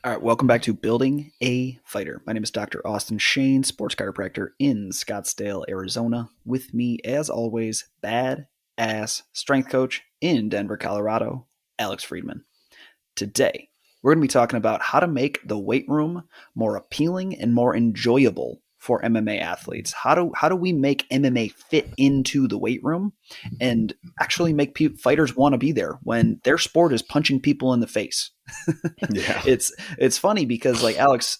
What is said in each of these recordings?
All right, welcome back to Building a Fighter. My name is Dr. Austin Shane, sports chiropractor in Scottsdale, Arizona. With me, as always, bad ass strength coach in Denver, Colorado, Alex Friedman. Today, we're going to be talking about how to make the weight room more appealing and more enjoyable for MMA athletes. How do we make MMA fit into the weight room and actually make fighters want to be there when their sport is punching people in the face? Yeah. It's funny because like Alex,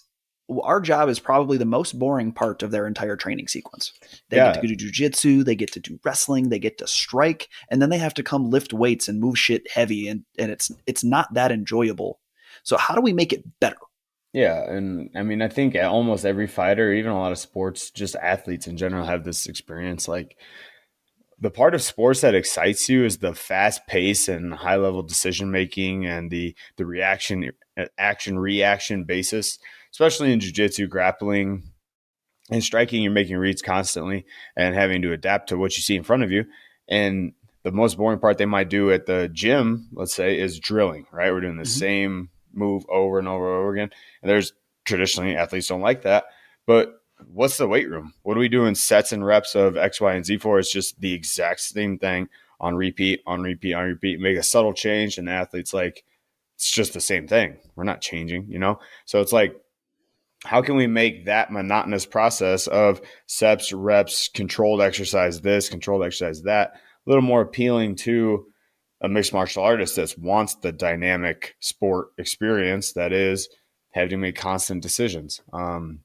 our job is probably the most boring part of their entire training sequence. They get to Yeah. go to jujitsu, they get to do wrestling, they get to strike, and then they have to come lift weights and move shit heavy, and it's not that enjoyable. So how do we make it better? Yeah. And I mean, I think almost every fighter, even a lot of sports, just athletes in general, have this experience. Like the part of sports that excites you is the fast pace and high level decision making and the reaction, action reaction basis, especially in jiu-jitsu, grappling and striking. You're making reads constantly and having to adapt to what you see in front of you. And the most boring part they might do at the gym, let's say, is drilling, right? We're doing the Mm-hmm. same move over and over and over again. And there's traditionally athletes don't like that. But what's the weight room? What do we do in sets and reps of X, Y, and Z for? It's just the exact same thing on repeat, on repeat, on repeat. Make a subtle change, and the athlete's like, it's just the same thing. We're not changing. So it's like, how can we make that monotonous process of steps, reps, controlled exercise this, controlled exercise that, a little more appealing to a mixed martial artist that wants the dynamic sport experience that is having to make constant decisions. And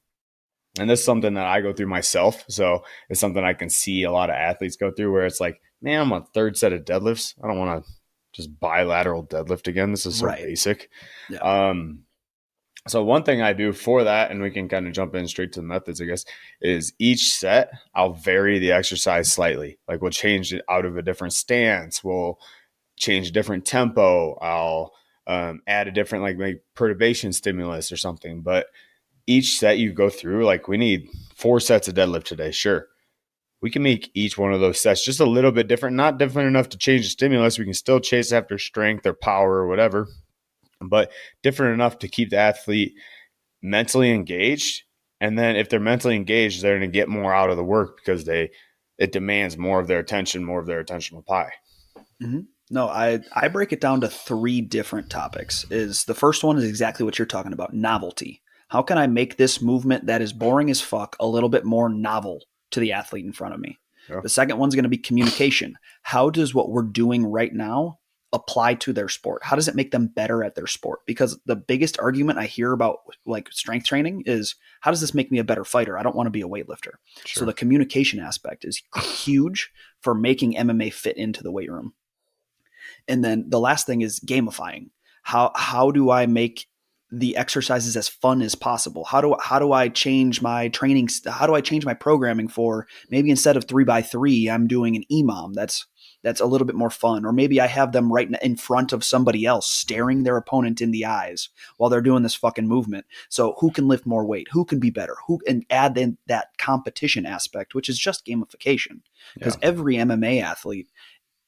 this is something that I go through myself. So it's something I can see a lot of athletes go through where it's like, man, I'm on third set of deadlifts. I don't want to just bilateral deadlift again. This is so Right. basic. Yeah. Um, so one thing I do for that, and we can kind of jump in straight to the methods, I guess, is each set I'll vary the exercise slightly. Like we'll change it out of a different stance. We'll change a different tempo. I'll add a different like perturbation stimulus or something. But each set you go through, like we need 4 sets of deadlift today. Sure. We can make each one of those sets just a little bit different, not different enough to change the stimulus. We can still chase after strength or power or whatever, but different enough to keep the athlete mentally engaged. And then if they're mentally engaged, they're going to get more out of the work because it demands more of their attention, more of their attentional pie. Mm-hmm. No, I break it down to three different topics. Is the first one is exactly what you're talking about, novelty. How can I make this movement that is boring as fuck a little bit more novel to the athlete in front of me? Yeah. The second one's going to be communication. How does what we're doing right now apply to their sport? How does it make them better at their sport? Because the biggest argument I hear about like strength training is how does this make me a better fighter? I don't want to be a weightlifter. So Sure. the communication aspect is huge for making MMA fit into the weight room. And then the last thing is gamifying. How do I make the exercises as fun as possible? How do I change my training? How do I change my programming for maybe instead of 3x3, I'm doing an EMOM that's a little bit more fun, or maybe I have them right in front of somebody else, staring their opponent in the eyes while they're doing this fucking movement. So who can lift more weight? Who can be better? Who and add in that competition aspect, which is just gamification, because Yeah. every MMA athlete,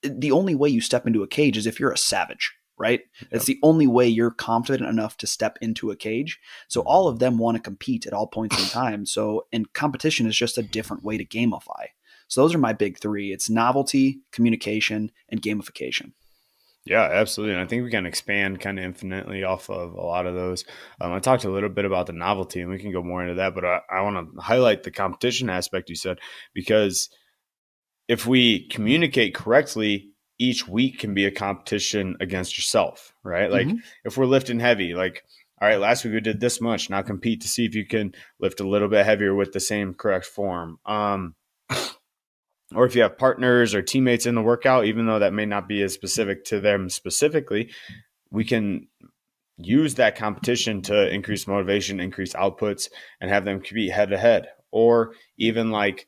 the only way you step into a cage is if you're a savage, right? It's Yep. the only way you're confident enough to step into a cage. So all of them want to compete at all points in time. So, and competition is just a different way to gamify. So those are my big three. It's novelty, communication, and gamification. Yeah, absolutely. And I think we can expand kind of infinitely off of a lot of those. I talked a little bit about the novelty, and we can go more into that, but I want to highlight the competition aspect you said, because if we communicate correctly, each week can be a competition against yourself, right? Like Mm-hmm. if we're lifting heavy, like, all right, last week we did this much. Now compete to see if you can lift a little bit heavier with the same correct form. Or if you have partners or teammates in the workout, even though that may not be as specific to them specifically, we can use that competition to increase motivation, increase outputs, and have them compete head to head. Or even like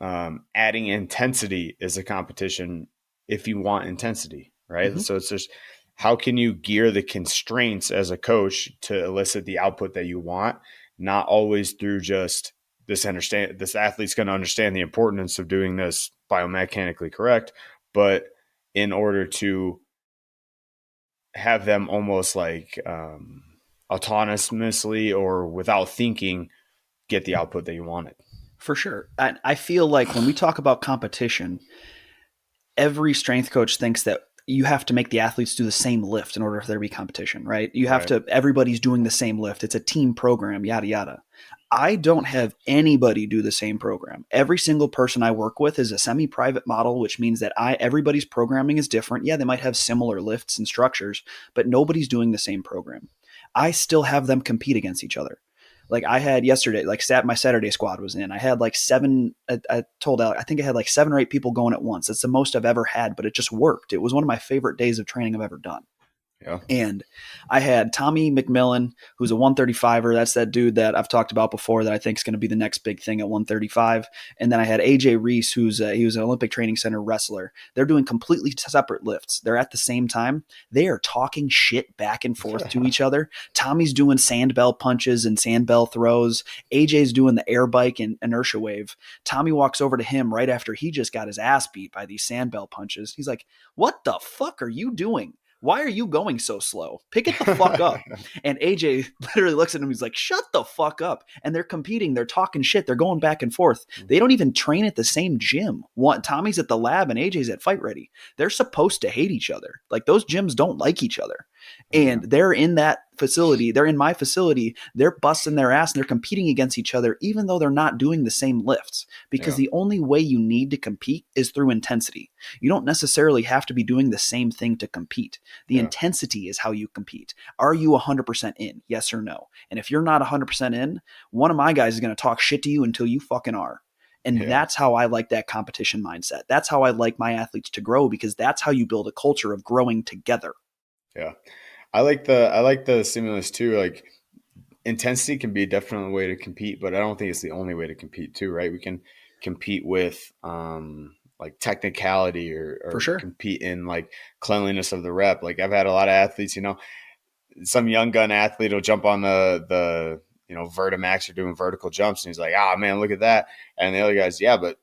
adding intensity is a competition if you want intensity, right? Mm-hmm. So it's just how can you gear the constraints as a coach to elicit the output that you want, not always through just this athlete's going to understand the importance of doing this biomechanically correct, but in order to have them almost like autonomously or without thinking get the output that you wanted. For sure. I feel like when we talk about competition, every strength coach thinks that you have to make the athletes do the same lift in order for there to be competition, right? You have Right. to, everybody's doing the same lift. It's a team program, yada, yada. I don't have anybody do the same program. Every single person I work with is a semi-private model, which means that everybody's programming is different. Yeah, they might have similar lifts and structures, but nobody's doing the same program. I still have them compete against each other. Like I had yesterday, like my Saturday squad was in. I had like seven. I told Alec, I think I had like 7 or 8 people going at once. That's the most I've ever had, but it just worked. It was one of my favorite days of training I've ever done. Yeah. And I had Tommy McMillan, who's a 135er. That's that dude that I've talked about before that I think is going to be the next big thing at 135. And then I had AJ Reese, he was an Olympic Training Center wrestler. They're doing completely separate lifts. They're at the same time. They are talking shit back and forth to each other. Tommy's doing sandbell punches and sandbell throws. AJ's doing the air bike and inertia wave. Tommy walks over to him right after he just got his ass beat by these sandbell punches. He's like, "What the fuck are you doing? Why are you going so slow? Pick it the fuck up." And AJ literally looks at him. He's like, "Shut the fuck up." And they're competing. They're talking shit. They're going back and forth. They don't even train at the same gym. Tommy's at the lab and AJ's at Fight Ready. They're supposed to hate each other. Like those gyms don't like each other. And they're in that facility. They're in my facility. They're busting their ass and they're competing against each other, even though they're not doing the same lifts. Because the only way you need to compete is through intensity. You don't necessarily have to be doing the same thing to compete. The intensity is how you compete. Are you 100% in? Yes or no? And if you're not 100% in, one of my guys is going to talk shit to you until you fucking are. And that's how I like that competition mindset. That's how I like my athletes to grow, because that's how you build a culture of growing together. Yeah. I like the stimulus too. Like intensity can be a definite way to compete, but I don't think it's the only way to compete too, right? We can compete with like technicality For or sure. compete in like cleanliness of the rep. Like I've had a lot of athletes, some young gun athlete will jump on the Vertimax or doing vertical jumps and he's like, "Ah man, look at that." And the other guy's, "Yeah, but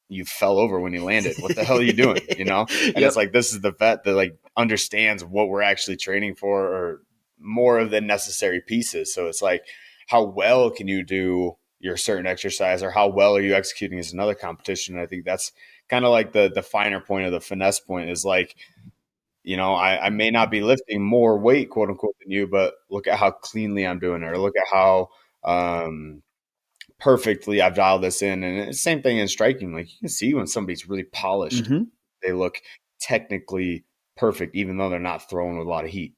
you fell over when you landed. What the hell are you doing?" And it's Yep. like, this is the vet that like understands what we're actually training for, or more of the necessary pieces. So it's like, how well can you do your certain exercise, or how well are you executing as another competition? And I think that's kind of like the finer point of the finesse point is like, I may not be lifting more weight, quote unquote, than you, but look at how cleanly I'm doing it, or look at how perfectly I've dialed this in. And it's the same thing in striking. Like you can see when somebody's really polished, Mm-hmm. they look technically perfect, even though they're not throwing with a lot of heat.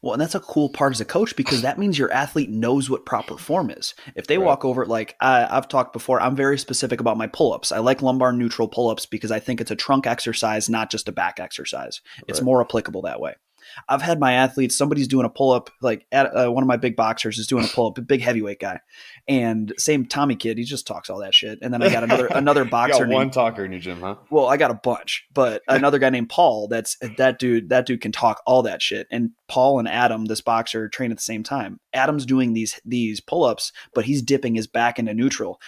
Well, and that's a cool part as a coach, because that means your athlete knows what proper form is. If they Right. walk over it, like I've talked before, I'm very specific about my pull-ups. I like lumbar neutral pull-ups because I think it's a trunk exercise, not just a back exercise. It's Right. more applicable that way. I've had my athletes, somebody's doing a pull up, like one of my big boxers is doing a pull up, a big heavyweight guy, and same Tommy kid, he just talks all that shit. And then I got another You boxer got named, one talker in your gym, huh? well, I got a bunch, but another guy named Paul. That dude can talk all that shit. And Paul and Adam, this boxer, train at the same time. Adam's doing these pull ups, but he's dipping his back into neutral.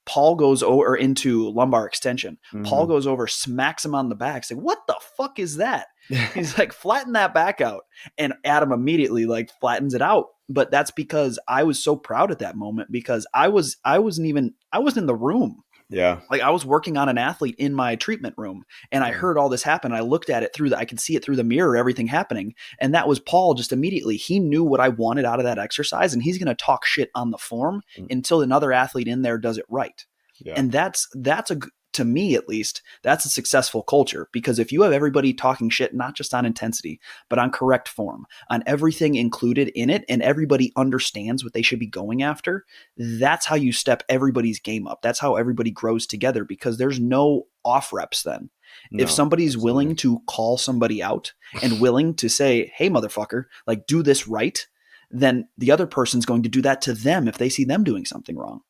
Paul goes over into lumbar extension. Paul Mm-hmm. goes over, smacks him on the back. He's like, "What the fuck is that?" He's like, "Flatten that back out." And Adam immediately like flattens it out. But that's because I was so proud at that moment, because I wasn't in the room. Yeah. Like I was working on an athlete in my treatment room, and I Yeah. heard all this happen. I looked at it I could see it through the mirror, everything happening. And that was Paul. Just immediately, he knew what I wanted out of that exercise, and he's going to talk shit on the form until another athlete in there does it right. Yeah. And to me at least, that's a successful culture, because if you have everybody talking shit, not just on intensity, but on correct form, on everything included in it, and everybody understands what they should be going after, that's how you step everybody's game up. That's how everybody grows together, because there's no off reps then. If No, somebody's willing absolutely. to call somebody out and willing to say, "Hey, motherfucker, like do this right," then the other person's going to do that to them if they see them doing something wrong.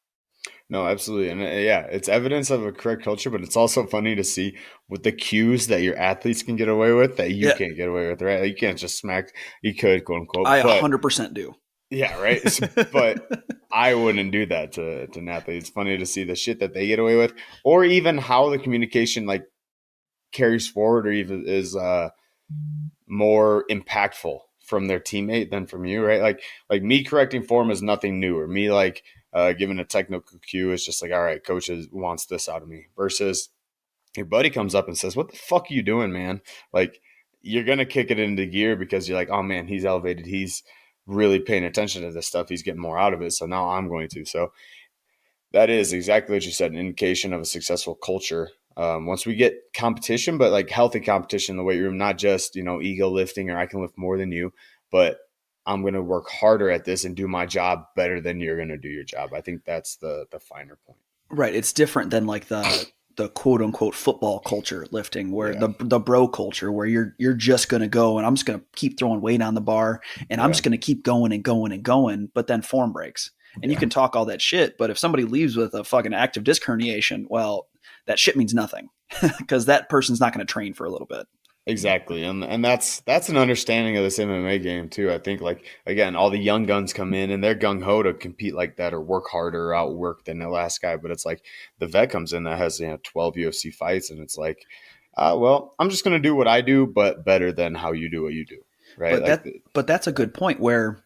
No, absolutely. And yeah, it's evidence of a correct culture, but it's also funny to see with the cues that your athletes can get away with that you Yeah, can't get away with, right? Like, you can't just smack, you could, quote unquote, I but 100% do. yeah, right. But I wouldn't do that to an athlete. It's funny to see the shit that they get away with, or even how the communication carries forward, or even is more impactful from their teammate than from you, right? Like me correcting form is nothing new, or me like giving a technical cue is just like, all right, coach wants this out of me. Versus your buddy comes up and says, "What the fuck are you doing, man?" Like you're gonna kick it into gear because you're like, "Oh man, he's elevated. He's really paying attention to this stuff. He's getting more out of it. So now I'm going to." So that is exactly what you said, an indication of a successful culture. Once we get competition, but like healthy competition in the weight room, not just, ego lifting or I can lift more than you, but I'm going to work harder at this and do my job better than you're going to do your job. I think that's the finer point. Right. It's different than like the quote unquote football culture lifting, where Yeah. the bro culture, where you're just gonna go and I'm just gonna keep throwing weight on the bar and I'm Yeah. just gonna keep going and going and going, but then form breaks. And you Yeah. can talk all that shit, but if somebody leaves with a fucking active disc herniation, well, that shit means nothing because that person's not going to train for a little bit. Exactly. And that's an understanding of this MMA game too. I think like again, all the young guns come in and they're gung ho to compete like that or work harder or outwork than the last guy. But it's like the vet comes in that has 12 UFC fights and it's like, well, I'm just gonna do what I do, but better than how you do what you do. Right. But Like that's a good point where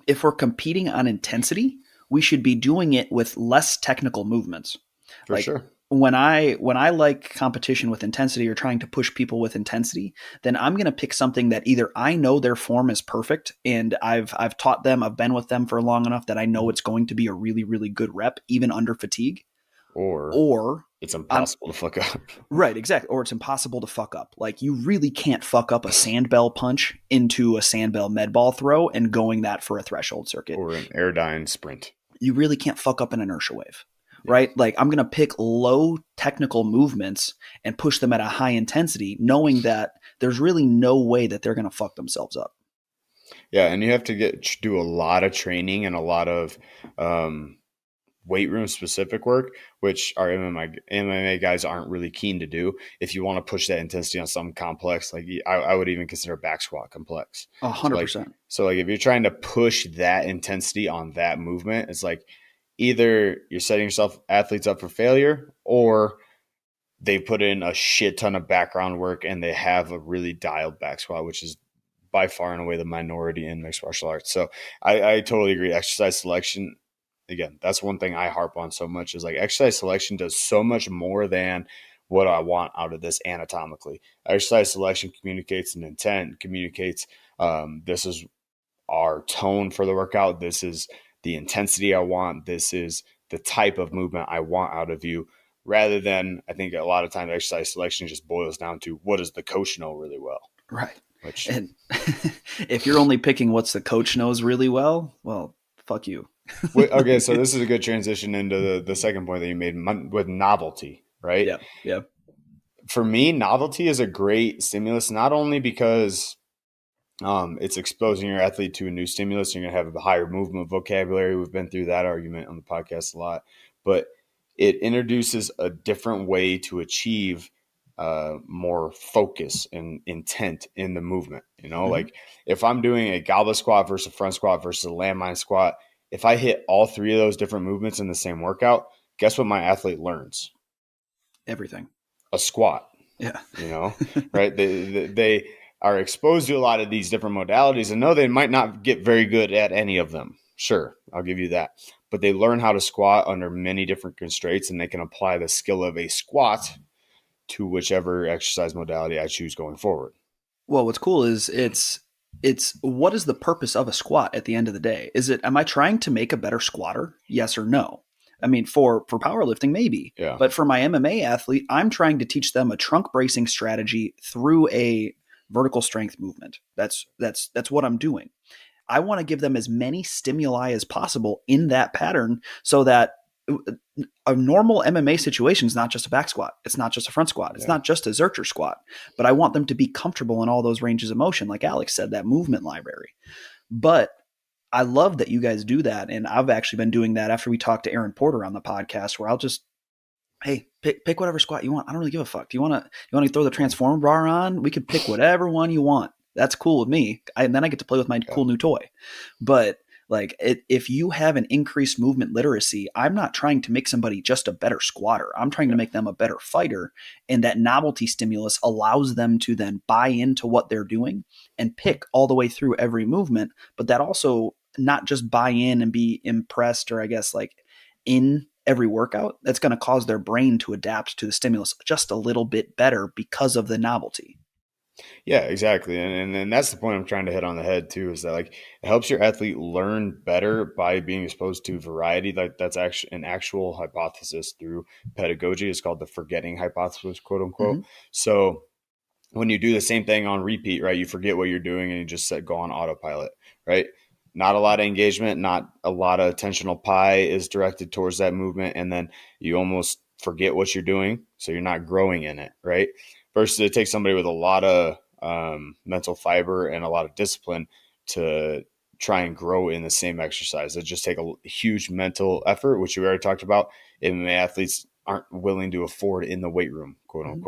if we're competing on intensity, we should be doing it with less technical movements. for Like sure. when I like competition with intensity or trying to push people with intensity, then I'm going to pick something that either I know their form is perfect and I've taught them, I've been with them for long enough that I know it's going to be a really really good rep even under fatigue, Or or it's I'm impossible to fuck up. right, exactly, or it's impossible to fuck up. Like you really can't fuck up a sandbell punch into a sandbell med ball throw and going that for a threshold circuit. Or an airdyne sprint. You really can't fuck up an inertia wave, Yeah. right? Like I'm going to pick low technical movements and push them at a high intensity, knowing that there's really no way that they're going to fuck themselves up. Yeah, and you have to do a lot of training and a lot of weight room specific work, which our MMA guys aren't really keen to do. If you want to push that intensity on something complex, like I would even consider back squat complex. So like, 100%. so like if you're trying to push that intensity on that movement, it's like either you're setting yourself athletes up for failure or they put in a shit ton of background work and they have a really dialed back squat, which is by far and away the minority in mixed martial arts. So I totally agree. Exercise selection, again, that's one thing I harp on so much is like exercise selection does so much more than what I want out of this anatomically. Exercise selection communicates an intent, communicates this is our tone for the workout. This is the intensity I want. This is the type of movement I want out of you. Rather than, I think a lot of times exercise selection just boils down to what does the coach know really well, Right. which And if you're only picking what's the coach knows really well, fuck you. okay, so this is a good transition into the second point that you made with novelty, right? Yeah. Yeah. For me, novelty is a great stimulus, not only because it's exposing your athlete to a new stimulus, you're going to have a higher movement vocabulary. We've been through that argument on the podcast a lot, but it introduces a different way to achieve more focus and intent in the movement. Mm-hmm. Like if I'm doing a goblet squat versus a front squat versus a landmine squat, if I hit all three of those different movements in the same workout, guess what my athlete learns? Everything. A squat, Yeah. right? They are exposed to a lot of these different modalities and know they might not get very good at any of them. Sure, I'll give you that. But they learn how to squat under many different constraints and they can apply the skill of a squat to whichever exercise modality I choose going forward. Well, what's cool is it's what is the purpose of a squat at the end of the day? Is it am I trying to make a better squatter? Yes or no? I mean, for powerlifting, maybe, Yeah. but for my MMA athlete, I'm trying to teach them a trunk bracing strategy through a vertical strength movement. That's what I'm doing. I want to give them as many stimuli as possible in that pattern so that a normal MMA situation is not just a back squat. It's not just a front squat. It's Yeah. not just a Zercher squat. But I want them to be comfortable in all those ranges of motion, like Alex said, that movement library. But I love that you guys do that. And I've actually been doing that after we talked to Aaron Porter on the podcast, where I'll just, hey, pick whatever squat you want. I don't really give a fuck. Do you want to throw the transformer bar on? We could pick whatever one you want. That's cool with me. And then I get to play with my Yeah. cool new toy. But If you have an increased movement literacy, I'm not trying to make somebody just a better squatter. I'm trying to Yeah. make them a better fighter. And that novelty stimulus allows them to then buy into what they're doing and pick all the way through every movement. But that also not just buy in and be impressed, or I guess like in every workout, that's going to cause their brain to adapt to the stimulus just a little bit better because of the novelty. Yeah, exactly. And that's the point I'm trying to hit on the head too, is that like it helps your athlete learn better by being exposed to variety. Like that's actually an actual hypothesis through pedagogy. It's called the forgetting hypothesis, quote unquote. Mm-hmm. So when you do the same thing on repeat, right, you forget what you're doing and you just go on autopilot, right? Not a lot of engagement, not a lot of attentional pie is directed towards that movement. And then you almost forget what you're doing. So you're not growing in it, right? Versus it takes somebody with a lot of mental fiber and a lot of discipline to try and grow in the same exercise. It just take a huge mental effort, which we already talked about. MMA athletes aren't willing to afford in the weight room, quote Mm-hmm.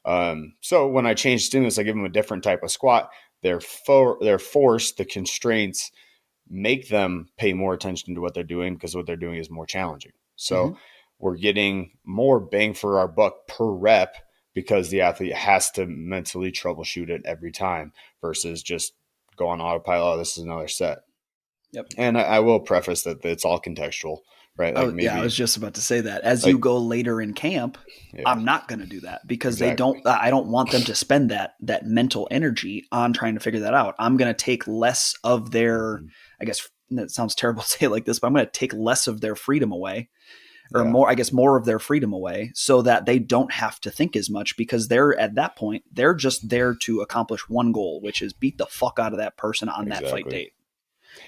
unquote. So when I change stimulus, I give them a different type of squat. They're forced, the constraints make them pay more attention to what they're doing because what they're doing is more challenging. Mm-hmm. So we're getting more bang for our buck per rep because the athlete has to mentally troubleshoot it every time versus just go on autopilot. Oh, this is another set. Yep. And I will preface that it's all contextual, right? Like Oh, yeah, I was maybe just about to say that. As you like, go later in camp, yeah, I'm not going to do that because exactly. I don't want them to spend that mental energy on trying to figure that out. I'm going to take less of their, Mm-hmm. I guess it sounds terrible to say it like this, but I'm going to take less of their freedom away, or Yeah, more, I guess more of their freedom away, so that they don't have to think as much, because they're at that point, they're just there to accomplish one goal, which is beat the fuck out of that person on that fight exactly. date.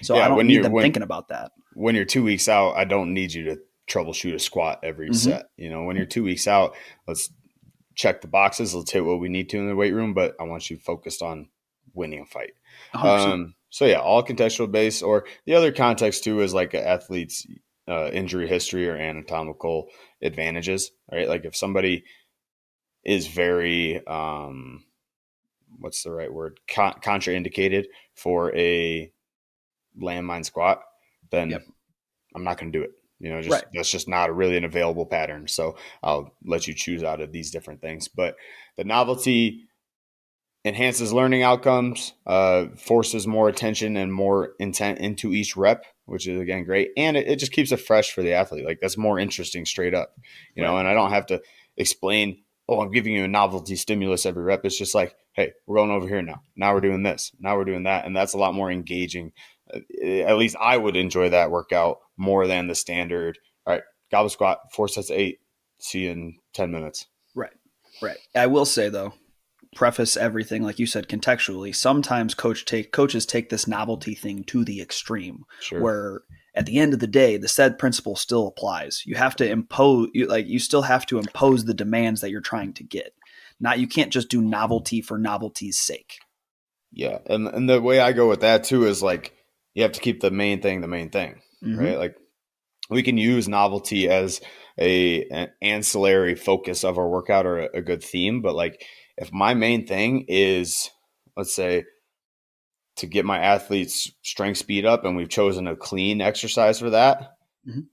So I Yeah, don't need them thinking about that. when you're 2 weeks out, I don't need you to troubleshoot a squat every Mm-hmm. set. You know, when you're 2 weeks out, let's check the boxes. Let's hit what we need to in the weight room, but I want you focused on winning a fight. 100%. So yeah, all contextual based. Or the other context too is like an athlete's injury history or anatomical advantages, right? Like if somebody is very, what's the right word? Contraindicated for a landmine squat, then Yep. I'm not going to do it. You know, just Right. that's just not really an available pattern. So I'll let you choose out of these different things. But the novelty enhances learning outcomes, forces more attention and more intent into each rep, which is again great. And it just keeps it fresh for the athlete. Like that's more interesting straight up, you know, Right. and I don't have to explain, oh, I'm giving you a novelty stimulus every rep. It's just like, hey, we're going over here now. Now we're doing this. Now we're doing that. And that's a lot more engaging. At least I would enjoy that workout more than the standard. All right, goblet squat, 4 sets of 8. See you in 10 minutes. Right. Right. I will say though, preface everything like you said contextually. Sometimes coaches take this novelty thing to the extreme, Sure. where at the end of the day, the said principle still applies. You have to impose, you still have to impose the demands that you're trying to get. Not, you can't just do novelty for novelty's sake. Yeah, and the way I go with that too is like you have to keep the main thing, Mm-hmm. right? Like we can use novelty as an ancillary focus of our workout or a good theme, but like if my main thing is, let's say, to get my athletes' strength speed up, and we've chosen a clean exercise for that,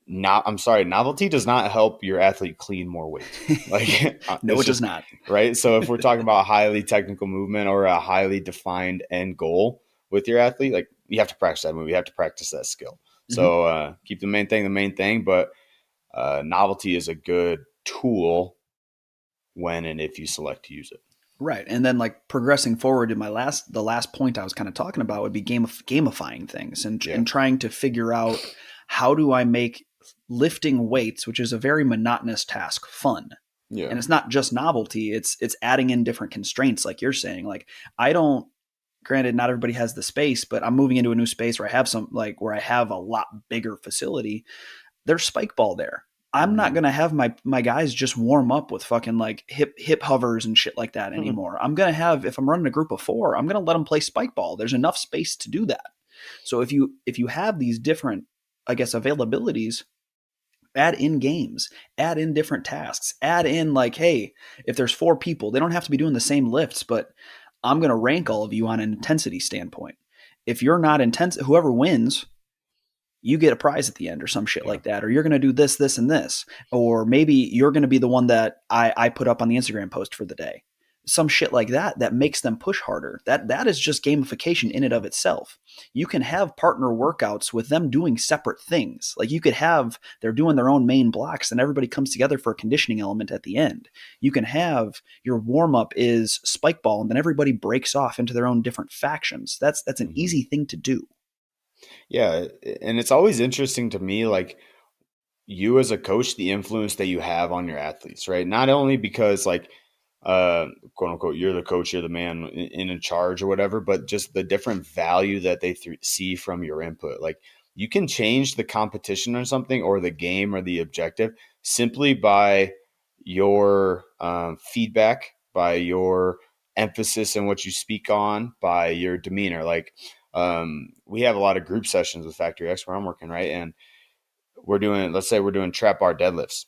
not I'm sorry, novelty does not help your athlete clean more weight. Like No, it's it does just not. right. So if we're talking about a highly technical movement or a highly defined end goal with your athlete, like you have to practice that move, you have to practice that skill. Mm-hmm. So keep the main thing, but novelty is a good tool when and if you select to use it. Right. And then like progressing forward to the last point I was kind of talking about would be gamifying things, Yeah, and trying to figure out, how do I make lifting weights, which is a very monotonous task, fun. yeah, And it's not just novelty, it's adding in different constraints like you're saying. Like I don't, granted not everybody has the space, but I'm moving into a new space where I have where I have a lot bigger facility. There's spike ball there. I'm not mm-hmm. gonna have my guys just warm up with fucking like hip hovers and shit like that anymore. I'm gonna have, if I'm running a group of 4, I'm gonna let them play spike ball. There's enough space to do that. So if you have these different, I guess, availabilities, add in games, add in different tasks, add in like, hey, if there's 4 people, they don't have to be doing the same lifts, but I'm gonna rank all of you on an intensity standpoint. If you're not intense, whoever wins you get a prize at the end or some shit Yeah. like that, or you're going to do this, this, and this, or maybe you're going to be the one that I put up on the Instagram post for the day. Some shit like that that makes them push harder. That is just gamification in and of itself. You can have partner workouts with them doing separate things. Like you could have they're doing their own main blocks and everybody comes together for a conditioning element at the end. You can have your warm up is spike ball and then everybody breaks off into their own different factions. That's an Mhm. easy thing to do. Yeah. And it's always interesting to me, like, you as a coach, the influence that you have on your athletes, right? Not only because, like, quote unquote, you're the coach, you're the man in charge or whatever, but just the different value that they see from your input. Like, you can change the competition or something, or the game or the objective, simply by your feedback, by your emphasis in what you speak on, by your demeanor. Like, we have a lot of group sessions with Factory X where I'm working, right? And let's say we're doing trap bar deadlifts.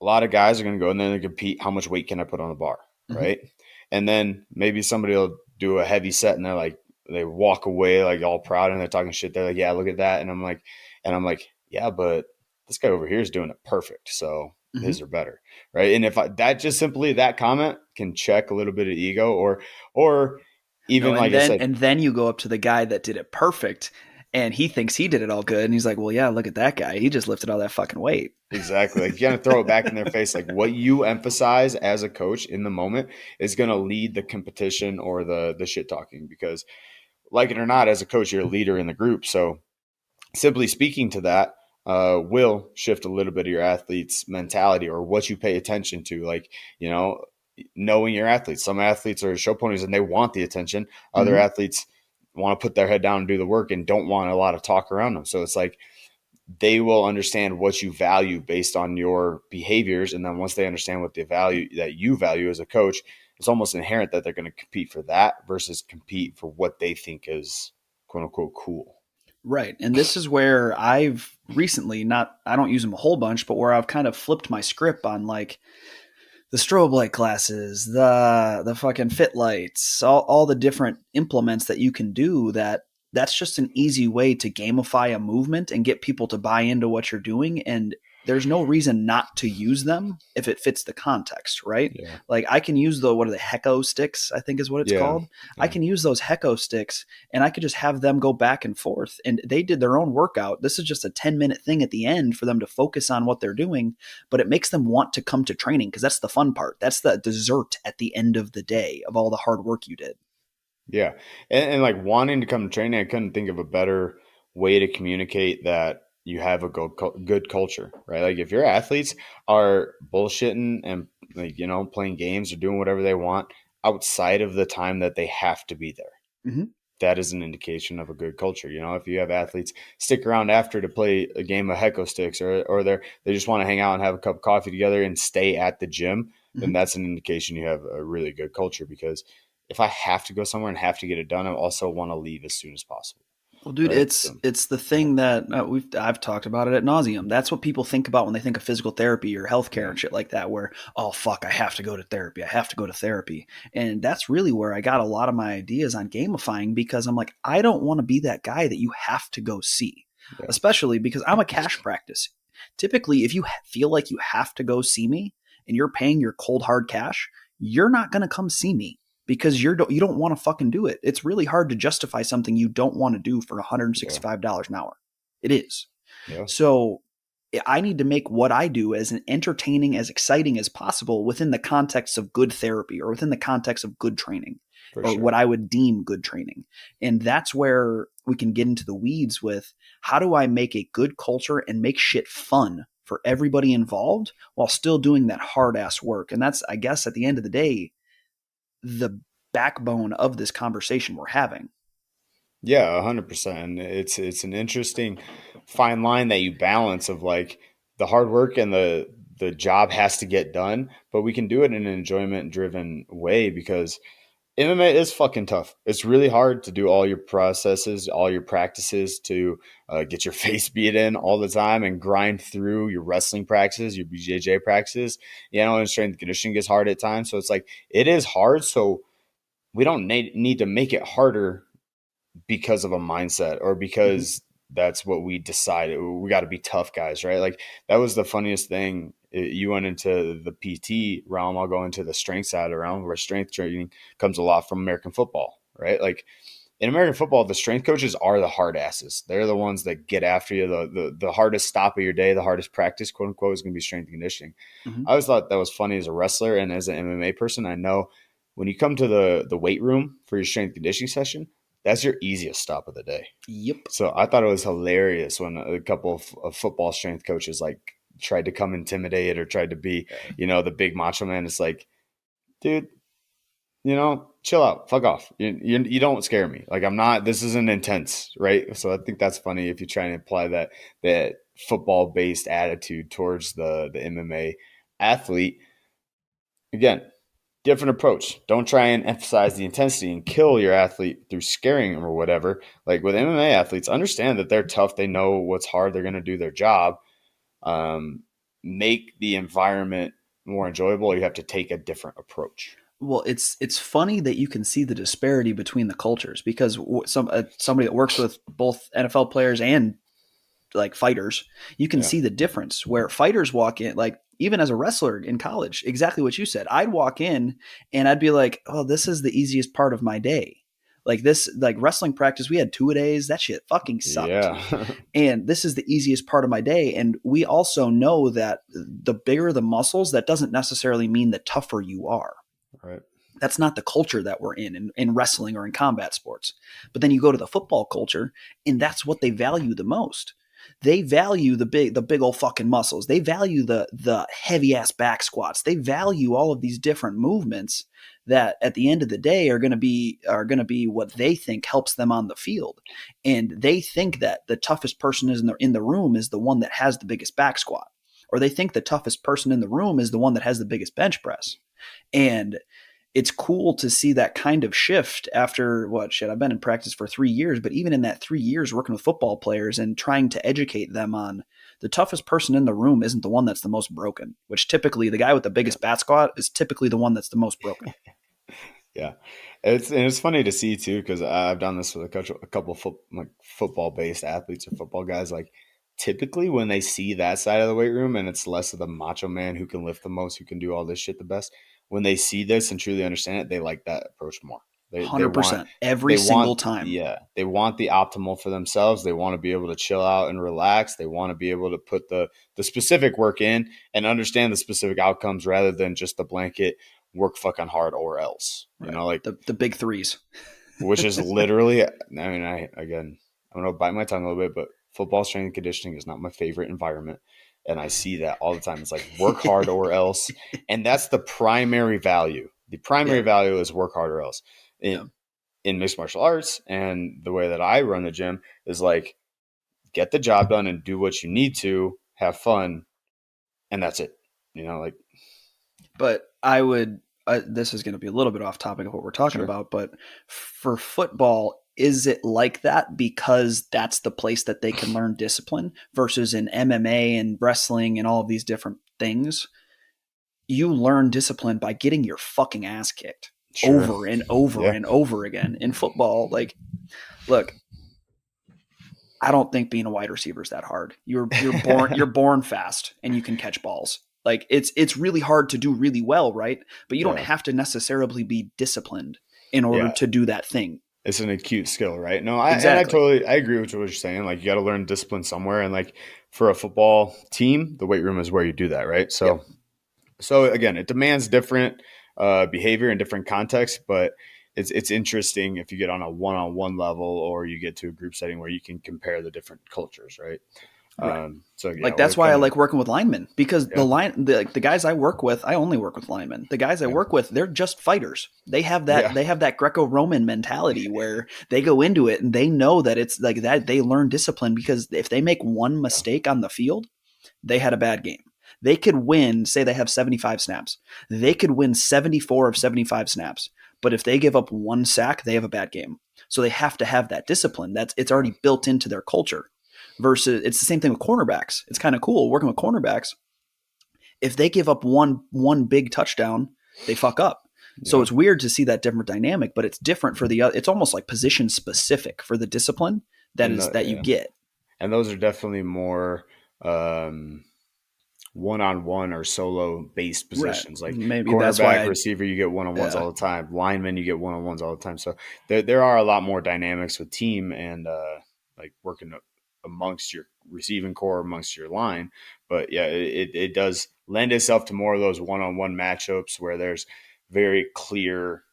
A lot of guys are going to go and then they compete. How much weight can I put on the bar? Mm-hmm. Right. And then maybe somebody will do a heavy set and they're like, they walk away like all proud and they're talking shit. They're like, yeah, look at that. And I'm like, yeah, but this guy over here is doing it perfect. So Mm-hmm. his are better. Right. And if that just simply that comment can check a little bit of ego, or No, even and like I then said, you go up to the guy that did it perfect, and he thinks he did it all good, and he's like, "Well, yeah, look at that guy. He just lifted all that fucking weight." exactly. Like, you got to throw it back in their face. Like, what you emphasize as a coach in the moment is going to lead the competition or the shit talking, because, like it or not, as a coach, you're a leader in the group. So simply speaking to that, will shift a little bit of your athlete's mentality or what you pay attention to. Like, you know, knowing your athletes. Some athletes are show ponies and they want the attention. Other Mm-hmm. athletes want to put their head down and do the work and don't want a lot of talk around them. So it's like, they will understand what you value based on your behaviors. And then once they understand what the value that you value as a coach, it's almost inherent that they're going to compete for that versus compete for what they think is quote unquote cool. Right. And this is where I've recently not I don't use them a whole bunch, but where I've kind of flipped my script on like the strobe light classes, the fucking fit lights, all the different implements that you can do that's just an easy way to gamify a movement and get people to buy into what you're doing. And there's no reason not to use them if it fits the context, right? Yeah. Like I can use what are the Hecko sticks, I think is what it's Yeah. called. I Yeah. can use those Hecko sticks and I could just have them go back and forth. And they did their own workout. This is just a 10-minute thing at the end for them to focus on what they're doing, but it makes them want to come to training because that's the fun part. That's the dessert at the end of the day of all the hard work you did. Yeah. And like wanting to come to training, I couldn't think of a better way to communicate that you have a good culture, right? Like, if your athletes are bullshitting and, like, playing games or doing whatever they want outside of the time that they have to be there, Mm-hmm. that is an indication of a good culture. If you have athletes stick around after to play a game of Hecko sticks, or they just want to hang out and have a cup of coffee together and stay at the gym, then Mm-hmm. that's an indication you have a really good culture. Because if I have to go somewhere and have to get it done, I also want to leave as soon as possible. Well, dude, Right. it's So, it's the thing that I've talked about it at nauseum. That's what people think about when they think of physical therapy or healthcare yeah. and shit like that. Where oh fuck, I have to go to therapy. I have to go to therapy, and that's really where I got a lot of my ideas on gamifying because I'm like, I don't want to be that guy that you have to go see, Yeah. especially because I'm a cash practice. Typically, if you feel like you have to go see me and you're paying your cold hard cash, you're not going to come see me because you don't want to fucking do it. It's really hard to justify something you don't want to do for Yeah. $165 an hour. It is. Yeah. So I need to make what I do as entertaining, as exciting as possible within the context of good therapy or within the context of good training For or what sure. I would deem good training. And that's where we can get into the weeds with how do I make a good culture and make shit fun for everybody involved while still doing that hard ass work. And that's, I guess, at the end of the day, the backbone of this conversation we're having. Yeah, 100%. And it's an interesting fine line that you balance of, like, the hard work and the job has to get done, but we can do it in an enjoyment driven way, because MMA is fucking tough. It's really hard to do all your processes, all your practices, to get your face beat in all the time and grind through your wrestling practices, your BJJ practices. And strength and conditioning gets hard at times. So it's like, it is hard. So we don't need to make it harder because of a mindset, or Mhm. because that's what we decided. We got to be tough guys, right? Like that was the funniest thing. You went into the PT realm. I'll go into the strength side around where strength training comes a lot from American football, right? Like in American football, the strength coaches are the hard asses. They're the ones that get after you. The hardest stop of your day, the hardest practice, quote unquote, is going to be strength and conditioning. Mm-hmm. I always thought that was funny as a wrestler and as an MMA person. I know when you come to the weight room for your strength conditioning session, that's your easiest stop of the day. Yep. So I thought it was hilarious when a couple of football strength coaches like tried to come intimidate or tried to be, the big macho man. It's like, dude, chill out, fuck off. You don't scare me. Like I'm not. This isn't intense, right? So I think that's funny if you try and apply that football based attitude towards the MMA athlete. Again, different approach. Don't try and emphasize the intensity and kill your athlete through scaring them or whatever. Like with MMA athletes, understand that they're tough. They know what's hard. They're going to do their job. Make the environment more enjoyable. You have to take a different approach. Well, it's funny that you can see the disparity between the cultures because somebody that works with both NFL players and like fighters, you can Yeah. see the difference where fighters walk in, like even as a wrestler in college, exactly what you said. I'd walk in and I'd be like, oh, this is the easiest part of my day. Like this, like wrestling practice, we had 2-a-days. That shit fucking sucked. Yeah. And this is the easiest part of my day. And we also know that the bigger the muscles, that doesn't necessarily mean the tougher you are. Right. That's not the culture that we're in wrestling or in combat sports. But then you go to the football culture, and that's what they value the most. They value the big old fucking muscles. They value the heavy ass back squats. They value all of these different movements that at the end of the day are going to be what they think helps them on the field. And they think that the toughest person is in the room is the one that has the biggest back squat, or they think the toughest person in the room is the one that has the biggest bench press. And it's cool to see that kind of shift after I've been in practice for 3 years, but even in that 3 years working with football players and trying to educate them on the toughest person in the room isn't the one that's the most broken, which typically the guy with the biggest bat squat is typically the one that's the most broken. Yeah, it's funny to see too because I've done this with a couple of football based athletes or football guys. Like typically when they see that side of the weight room and it's less of the macho man who can lift the most, who can do all this shit the best. When they see this and truly understand it, they like that approach more. They want 100% every they single want time. yeah they want the optimal for themselves. They want to be able to chill out and relax. They want to be able to put the specific work in and understand the specific outcomes rather than just the blanket work fucking hard or else. Right. Like The big threes. which is literally. I mean, I'm gonna bite my tongue a little bit, but football strength and conditioning is not my favorite environment. And I see that all the time. It's like work hard or else. And that's the primary value. The primary Yeah. value is work hard or else. Yeah. In mixed martial arts and the way that I run the gym is like get the job done and do what you need to, have fun, and that's it. Like But I would, this is going to be a little bit off topic of what we're talking sure. about, but for football, is it like that because that's the place that they can learn discipline versus in MMA and wrestling and all of these different things? You learn discipline by getting your fucking ass kicked Sure. over and over Yeah. and over again. In football, like, look, I don't think being a wide receiver is that hard. You're born fast and you can catch balls. Like it's really hard to do really well, right? But you don't Yeah. have to necessarily be disciplined in order Yeah. to do that thing. It's an acute skill, right? No, Exactly. I agree with what you're saying. Like you got to learn discipline somewhere, and like for a football team, the weight room is where you do that, right? Yep. So again, it demands different behavior in different contexts, but it's interesting if you get on a one-on-one level or you get to a group setting where you can compare the different cultures, right? Right. So yeah, Like we're that's why I kind of like working with linemen because yeah, the guys I work with, I only work with linemen. The guys I yeah, work with, they're just fighters. They have yeah, that Greco-Roman mentality where they go into it and they know that it's like that they learn discipline because if they make one yeah, mistake on the field, they had a bad game. They could win, say they have 75 snaps. They could win 74 of 75 snaps. But if they give up one sack, they have a bad game. So they have to have that discipline. It's yeah, already built into their culture. Versus it's the same thing with cornerbacks. It's kind of cool working with cornerbacks. If they give up one big touchdown, they fuck up. So yeah. it's weird to see that different dynamic, but it's different for the other. It's almost like position specific for the discipline that And is that you yeah. get. And those are definitely more um, one-on-one or solo based Right. positions, like Maybe that's why cornerback, I, receiver, you get one-on-ones yeah, all the time. Linemen, you get one-on-ones all the time. So there are a lot more dynamics with team and like working amongst your receiving core, amongst your line. But yeah, it does lend itself to more of those one-on-one matchups where there's very clear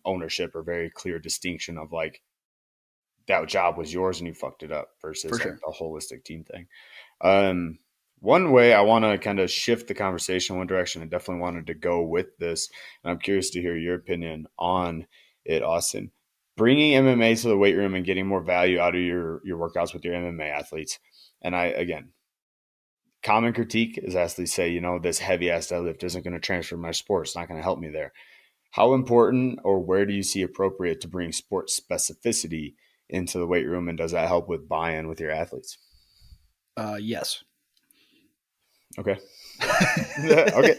ownership or very clear distinction of like that job was yours and you fucked it up for versus like sure. the holistic team thing. Um, One way I want to kind of shift the conversation one direction, I definitely wanted to go with this, and I'm curious to hear your opinion on it, Austin. Bringing MMA to the weight room and getting more value out of your workouts with your MMA athletes. And I again, common critique is athletes say, this heavy ass deadlift isn't going to transfer my sport. It's not going to help me there. How important or where do you see appropriate to bring sport specificity into the weight room, and does that help with buy-in with your athletes? Yes. Okay. Okay.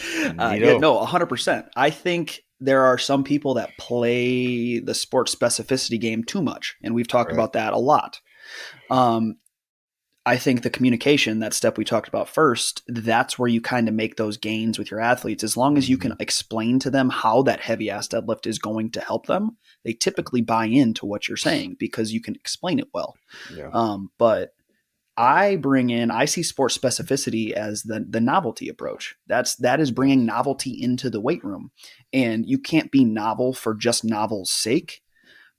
Yeah, Neato. no, 100%. I think there are some people that play the sports specificity game too much, and we've talked Right. about that a lot. Um, I think the communication, that step we talked about first, that's where you kind of make those gains with your athletes. As long as you Mm-hmm. can explain to them how that heavy ass deadlift is going to help them, they typically buy into what you're saying because you can explain it well. Yeah. But I see sports specificity as the novelty approach. That is Yeah. bringing novelty into the weight room, and you can't be novel for just novel's sake.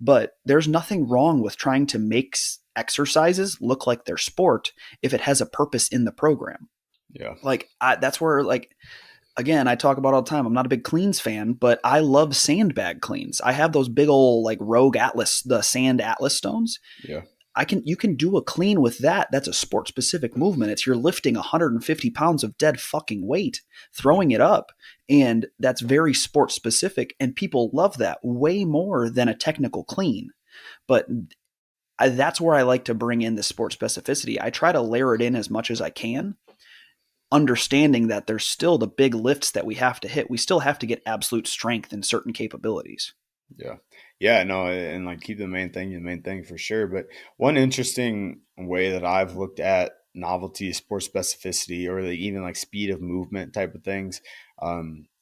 But there's nothing wrong with trying to make exercises look like their sport if it has a purpose in the program. Yeah. That's where again, I talk about all the time. I'm not a big cleans fan, but I love sandbag cleans. I have those big old like Rogue Atlas, the sand Atlas stones. Yeah. You can do a clean with that. That's a sport specific movement. It's you're lifting 150 pounds of dead fucking weight, Yeah. throwing it up, and that's very sport specific. And people love that way more than a technical clean. But that's where I like to bring in the sport specificity. I try to layer it in as much as I can, understanding that there's still the big lifts that we have to hit. We still have to get absolute strength in certain capabilities. Yeah. Yeah. No, and like keep the main thing for sure. But one interesting way that I've looked at novelty, sport specificity, or even like speed of movement type of things,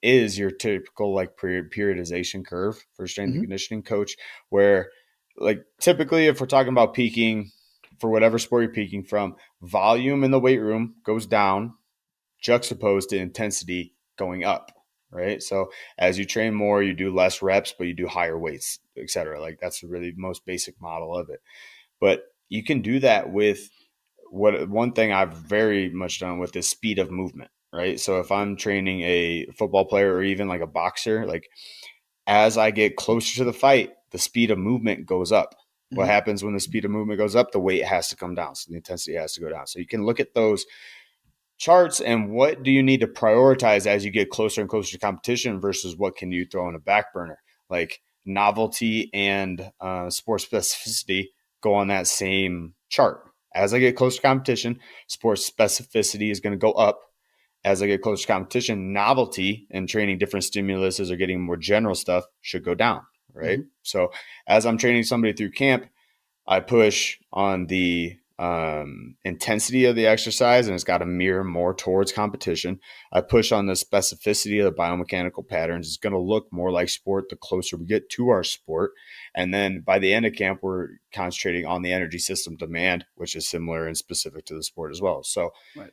is your typical like periodization curve for a strength and Mm-hmm. conditioning coach, where like typically if we're talking about peaking for whatever sport you're peaking from, volume in the weight room goes down juxtaposed to intensity going up, right? So as you train more, you do less reps, but you do higher weights, et cetera. Like that's the really most basic model of it. But you can do that with what one thing I've very much done with is speed of movement, right? So if I'm training a football player or even like a boxer, like as I get closer to the fight, the speed of movement goes up. What Mm-hmm. happens when the speed of movement goes up? The weight has to come down. So the intensity has to go down. So you can look at those charts and what do you need to prioritize as you get closer and closer to competition versus what can you throw in a back burner, like novelty and sports specificity go on that same chart. As I get closer to competition, sports specificity is going to go up. As I get closer to competition, novelty and training different stimuluses or getting more general stuff should go down, right? Mm-hmm. So as I'm training somebody through camp, I push on the intensity of the exercise, and it's got to mirror more towards competition. I push on the specificity of the biomechanical patterns. It's going to look more like sport the closer we get to our sport. And then by the end of camp, we're concentrating on the energy system demand, which is similar and specific to the sport as well. So Right.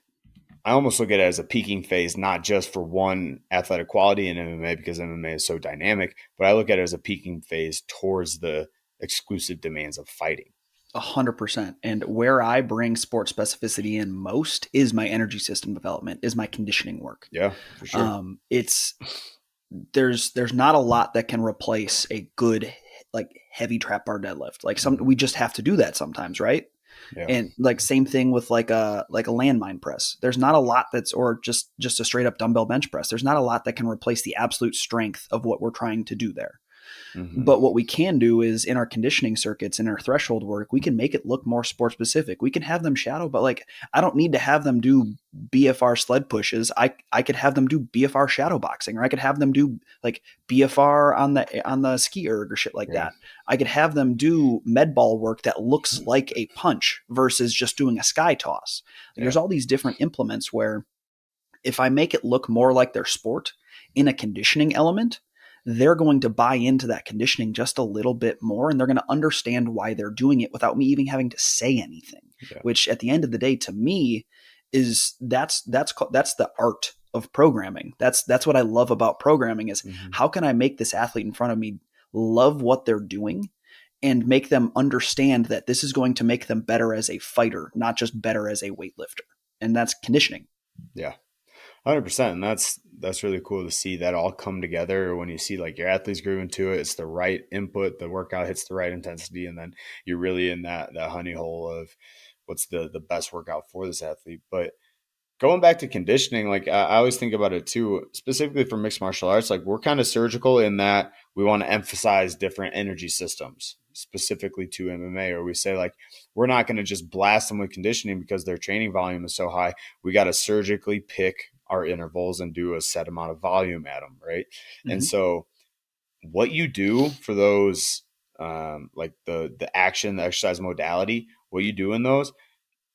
I almost look at it as a peaking phase, not just for one athletic quality in MMA because MMA is so dynamic, but I look at it as a peaking phase towards the exclusive demands of fighting. 100%. And where I bring sport specificity in most is my energy system development, is my conditioning work. Yeah, for sure. It's there's not a lot that can replace a good like heavy trap bar deadlift. Like we just have to do that sometimes, right? Yeah. And like same thing with like a landmine press. There's not a lot that's or just a straight up dumbbell bench press. There's not a lot that can replace the absolute strength of what we're trying to do there. Mm-hmm. But what we can do is in our conditioning circuits, in our threshold work, we can make it look more sport specific. We can have them shadow, but like I don't need to have them do BFR sled pushes. I could have them do BFR shadow boxing, or I could have them do like BFR on the ski erg or shit like Yeah. that. I could have them do med ball work that looks like a punch versus just doing a sky toss. Like, Yeah. there's all these different implements where if I make it look more like their sport in a conditioning element, they're going to buy into that conditioning just a little bit more, and they're going to understand why they're doing it without me even having to say anything. Yeah. Which at the end of the day, to me, is that's the art of programming. That's what I love about programming is Mm-hmm. how can I make this athlete in front of me love what they're doing and make them understand that this is going to make them better as a fighter, not just better as a weightlifter. And that's conditioning. Yeah. 100%. And that's really cool to see that all come together when you see like your athletes grooving to it. It's the right input, the workout hits the right intensity, and then you're really in that honey hole of what's the best workout for this athlete. But going back to conditioning, like I always think about it too, specifically for mixed martial arts, like we're kind of surgical in that we want to emphasize different energy systems specifically to MMA, or we say like, we're not going to just blast them with conditioning because their training volume is so high. We got to surgically pick our intervals and do a set amount of volume at them. Right. And Mm-hmm. so what you do for those, like the action, the exercise modality, what you do in those,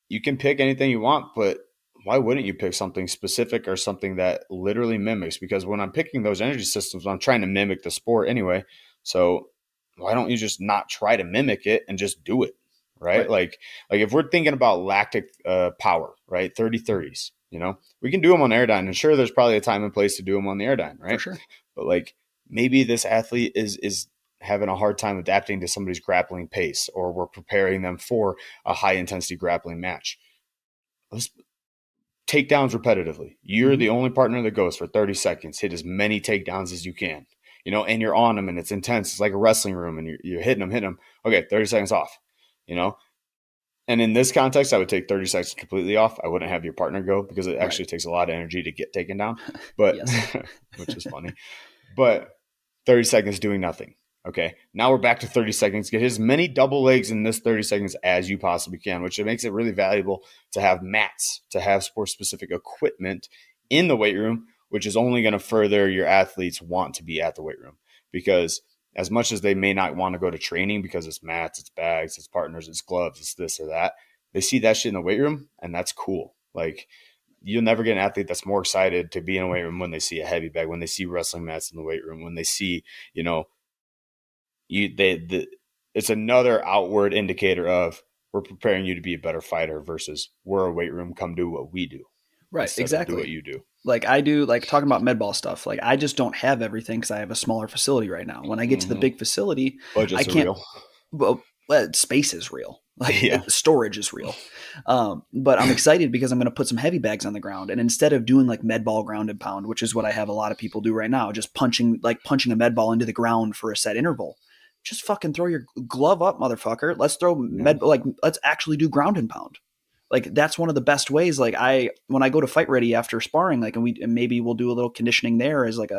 you can pick anything you want, but why wouldn't you pick something specific or something that literally mimics? Because when I'm picking those energy systems, I'm trying to mimic the sport anyway. So why don't you just not try to mimic it and just do it? Right. Right. Like if we're thinking about lactic power, right? 30-30s, we can do them on Airdyne, and sure, there's probably a time and place to do them on the Airdyne, For right? sure. But like maybe this athlete is having a hard time adapting to somebody's grappling pace, or we're preparing them for a high intensity grappling match. Let's takedowns repetitively. You're Mm-hmm. the only partner that goes for 30 seconds. Hit as many takedowns as you can, and you're on them and it's intense. It's like a wrestling room and you're hitting them. Okay, 30 seconds off, you know? And in this context, I would take 30 seconds completely off. I wouldn't have your partner go because it Right. actually takes a lot of energy to get taken down, but Yes. which is funny. But 30 seconds doing nothing. Okay. Now we're back to 30 seconds. Get as many double legs in this 30 seconds as you possibly can, which makes it really valuable to have mats, to have sport specific equipment in the weight room, which is only going to further your athletes want to be at the weight room. Because as much as they may not want to go to training because it's mats, it's bags, it's partners, it's gloves, it's this or that, they see that shit in the weight room, and that's cool. Like, you'll never get an athlete that's more excited to be in a weight room when they see a heavy bag, when they see wrestling mats in the weight room, when they see, it's another outward indicator of we're preparing you to be a better fighter versus we're a weight room, come do what we do Right. instead of do what Exactly. you do. Like I do, like talking about med ball stuff. Like I just don't have everything because I have a smaller facility right now. When I get to the Mm-hmm. big facility, I Budgets are can't. real. Well, space is real. Like Yeah. storage is real. But I'm excited because I'm going to put some heavy bags on the ground, and instead of doing like med ball ground and pound, which is what I have a lot of people do right now, just punching a med ball into the ground for a set interval. Just fucking throw your glove up, motherfucker. Let's throw Yeah. let's actually do ground and pound. Like that's one of the best ways. Like when I go to fight ready after sparring, like and maybe we'll do a little conditioning there as like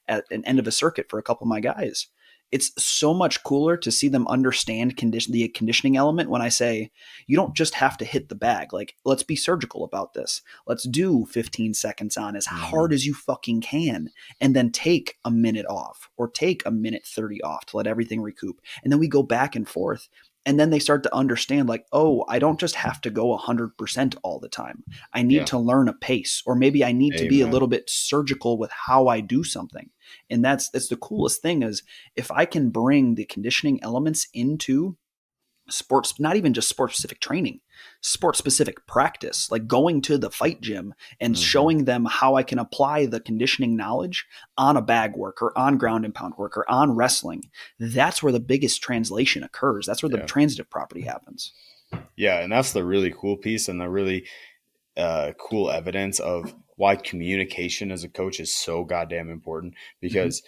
at an end of a circuit for a couple of my guys. It's so much cooler to see them understand the conditioning element when I say you don't just have to hit the bag. Like let's be surgical about this. Let's do 15 seconds on as Mm-hmm. hard as you fucking can, and then take a minute off or take a minute 30 off to let everything recoup, and then we go back and forth. And then they start to understand like, oh, I don't just have to go 100% all the time. I need Yeah. to learn a pace, or maybe I need to be a Amen. little bit surgical with how I do something. And that's the coolest thing is if I can bring the conditioning elements into sports, not even just sport specific training, sport specific practice, like going to the fight gym and Mm-hmm. showing them how I can apply the conditioning knowledge on a bag work or on ground and pound work or on wrestling. That's where the biggest translation occurs. That's where the Yeah. transitive property happens. Yeah. And that's the really cool piece and the really cool evidence of why communication as a coach is so goddamn important Mm-hmm. because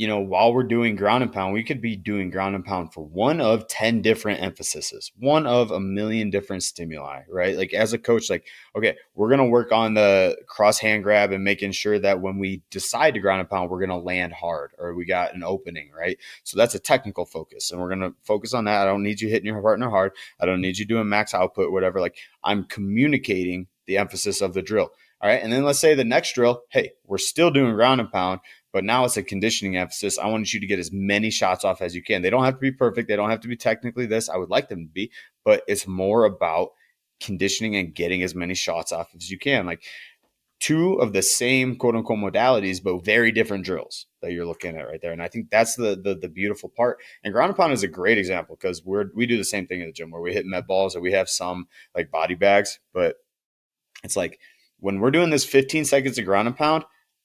while we're doing ground and pound, we could be doing ground and pound for one of 10 different emphases, one of a million different stimuli, right? Like as a coach, like, okay, we're going to work on the cross hand grab and making sure that when we decide to ground and pound, we're going to land hard or we got an opening, right? So that's a technical focus and we're going to focus on that. I don't need you hitting your partner hard. I don't need you doing max output, whatever. Like I'm communicating the emphasis of the drill. All right. And then let's say the next drill, hey, we're still doing ground and pound, but now it's a conditioning emphasis. I want you to get as many shots off as you can. They don't have to be perfect. They don't have to be technically this. I would like them to be, but it's more about conditioning and getting as many shots off as you can. Like two of the same quote unquote modalities, but very different drills that you're looking at right there. And I think that's the beautiful part. And ground and pound is a great example because we do the same thing in the gym where we hit med balls or we have some like body bags, but it's like when we're doing this 15 seconds of ground and pound,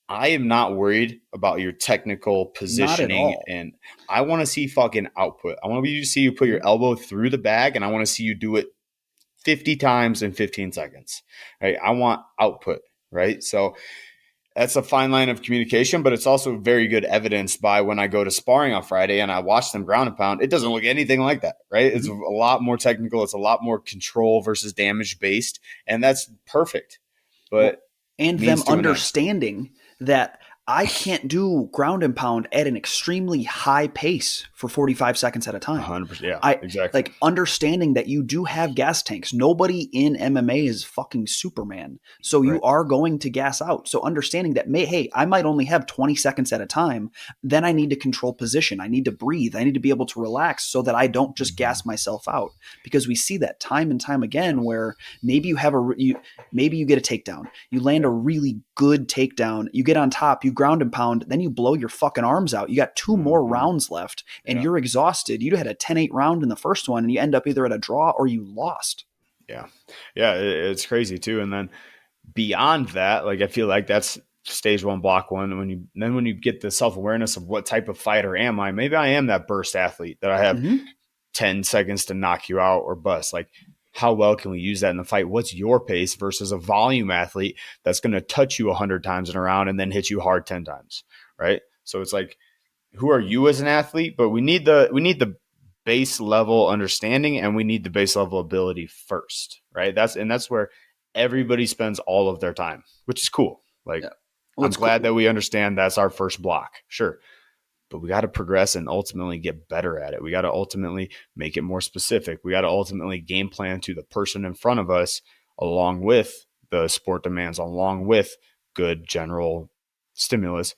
I am not worried about your technical Not at positioning. all. And I want to see fucking output. I want to see you put your elbow through the bag and I want to see you do it 50 times in 15 seconds. Right? I want output. Right. So that's a fine line of communication, but it's also very good evidence by when I go to sparring on Friday and I watch them ground and pound. It doesn't look anything like that, right? It's a lot more technical. It's a lot more control versus damage based, and that's perfect. But Well, and them means to an end. understanding that I can't do ground and pound at an extremely high pace for 45 seconds at a time. 100%. Yeah, I exactly. like understanding that you do have gas tanks. Nobody in MMA is fucking Superman. So you Right. are going to gas out. So understanding that, hey, I might only have 20 seconds at a time. Then I need to control position. I need to breathe. I need to be able to relax so that I don't just gas myself out. Because we see that time and time again where maybe you have maybe you get a takedown. You land a really good takedown. You get on top, you ground and pound, then you blow your fucking arms out. You got two more rounds left and Yeah. you're exhausted. You had a 10-8 round in the first one and you end up either at a draw or you lost. Yeah. Yeah. It's crazy too. And then beyond that, like I feel like that's stage one, block one. When you get the self awareness of what type of fighter am I, maybe I am that burst athlete that I have 10 seconds to knock you out or bust. Like, how well can we use that in the fight? What's your pace versus a volume athlete that's going to touch you 100 times in a round and then hit you hard 10 times, right? So it's like, who are you as an athlete? But we need the base level understanding and we need the base level ability first, right? That's where everybody spends all of their time, which is cool. Like, Yeah. Well, I'm it's glad cool. that we understand that's our first block. Sure. But we got to progress and ultimately get better at it. We got to ultimately make it more specific. We got to ultimately game plan to the person in front of us along with the sport demands, along with good general stimulus.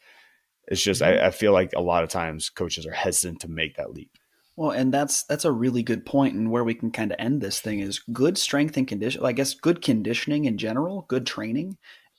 It's just, I feel like a lot of times coaches are hesitant to make that leap. Well, and that's a really good point, and where we can kind of end this thing is good strength and condition. I guess good conditioning in general, good training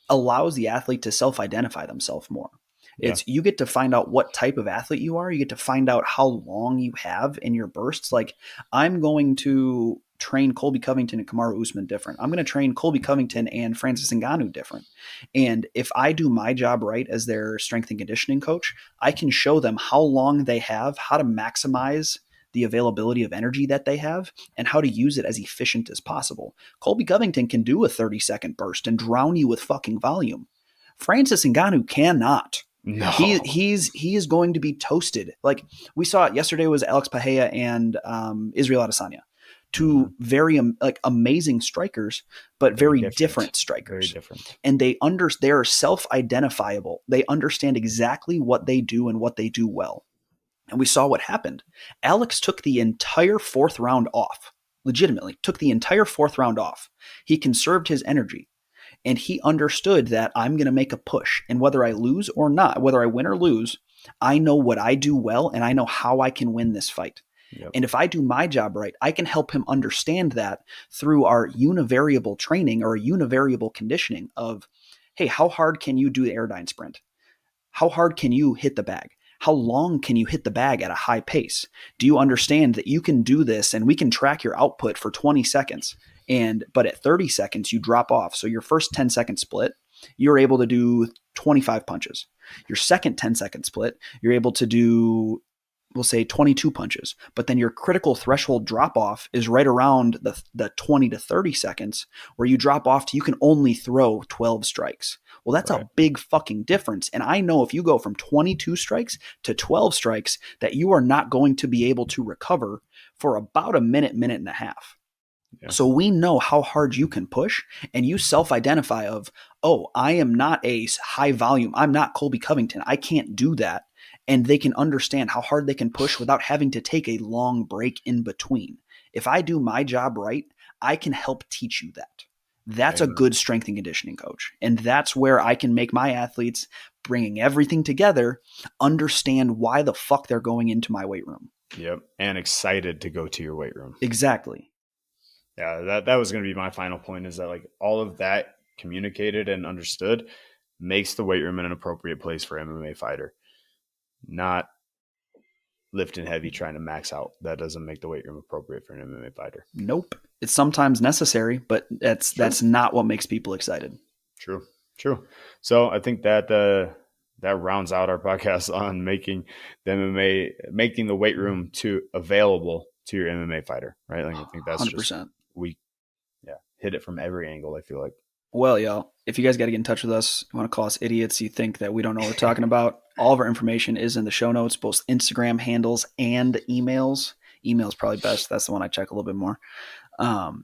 allows the athlete to self-identify themselves more. Yeah. It's you get to find out what type of athlete you are. You get to find out how long you have in your bursts. Like I'm going to train Colby Covington and Kamaru Usman different. I'm going to train Colby Covington and Francis Ngannou different. And if I do my job right as their strength and conditioning coach, I can show them how long they have, how to maximize the availability of energy that they have, and how to use it as efficient as possible. Colby Covington can do a 30-second burst and drown you with fucking volume. Francis Ngannou cannot. No. He is going to be toasted. Like we saw it yesterday was Alex Pahea and Israel Adesanya, two very amazing strikers, but very different Very strikers. different. And they are self-identifiable. They understand exactly what they do and what they do well. And we saw what happened. Alex took the entire fourth round off. Legitimately took the entire fourth round off. He conserved his energy. And he understood that I'm going to make a push. And whether I lose or not, whether I win or lose, I know what I do well and I know how I can win this fight. Yep. And if I do my job right, I can help him understand that through our univariable training or univariable conditioning of, hey, how hard can you do the Airdyne sprint? How hard can you hit the bag? How long can you hit the bag at a high pace? Do you understand that you can do this and we can track your output for 20 seconds? But at 30 seconds, you drop off. So your first 10-second split, you're able to do 25 punches. Your second 10-second split, you're able to do we'll say 22 punches, but then your critical threshold drop off is right around the 20 to 30 seconds where you drop off to you can only throw 12 strikes. Well, that's Right. a big fucking difference. And I know if you go from 22 strikes to 12 strikes, that you are not going to be able to recover for about a minute, minute and a half. Yeah. So we know how hard you can push, and you self-identify of, oh, I am not a high volume. I'm not Colby Covington. I can't do that. And they can understand how hard they can push without having to take a long break in between. If I do my job right, I can help teach you that. That's a Amen. good strength and conditioning coach. And that's where I can make my athletes, bringing everything together, understand why the fuck they're going into my weight room. Yep. And excited to go to your weight room. Exactly. Yeah, that was going to be my final point, is that like all of that communicated and understood makes the weight room an appropriate place for MMA fighter. Not lifting heavy trying to max out. That doesn't make the weight room appropriate for an MMA fighter. Nope. It's sometimes necessary, but that's not what makes people excited. True. So I think that that rounds out our podcast on making the weight room to available to your MMA fighter, right? Like I think that's just 100%. we hit it from every angle, I feel like. Well, y'all, if you guys got to get in touch with us, you want to call us idiots, you think that we don't know what we're talking about, all of our information is in the show notes, both Instagram handles and emails. Email's probably best. That's the one I check a little bit more.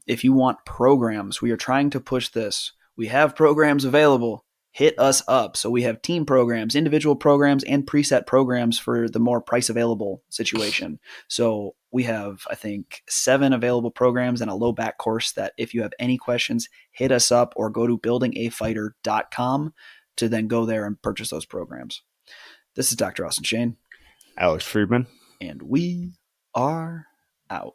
If you want programs, we are trying to push this. We have programs available. Hit us up. So we have team programs, individual programs, and preset programs for the more price available situation. So we have, I think, 7 available programs and a low back course that if you have any questions, hit us up or go to buildingafighter.com to then go there and purchase those programs. This is Dr. Austin Shane. Alex Friedman. And we are out.